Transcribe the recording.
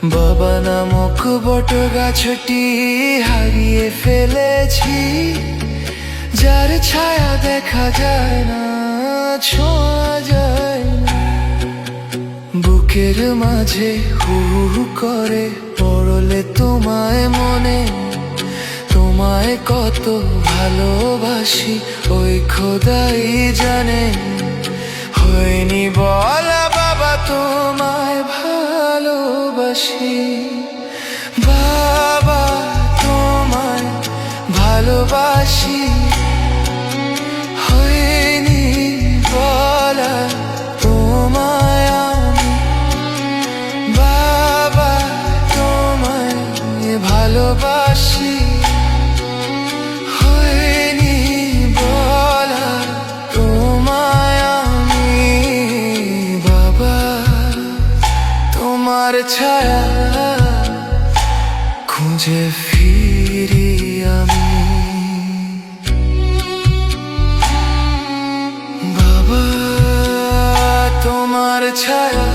বাবা নামক বট গাছটি হারিয়ে ফেলেছি, যার ছায়া দেখা যায় না, ছোঁয়া যায় না। বুকের মাঝে হু হু করে পড়লে তোমায় মনে, তোমায় কত ভালোবাসি ওই খোদাই জানে। হয়নি বলা বাবা তোমায় ভালোবাসি, বাবা তোমায় ভালোবাসি। হয়নি বলা তোমায় আমি, বাবা তোমায় ভালোবাসি। হয়নি বলা তোমায় আমি, বাবা তোমার ছায়া খুঁজে ফিরি আমি। বাবা তোমার ছায়া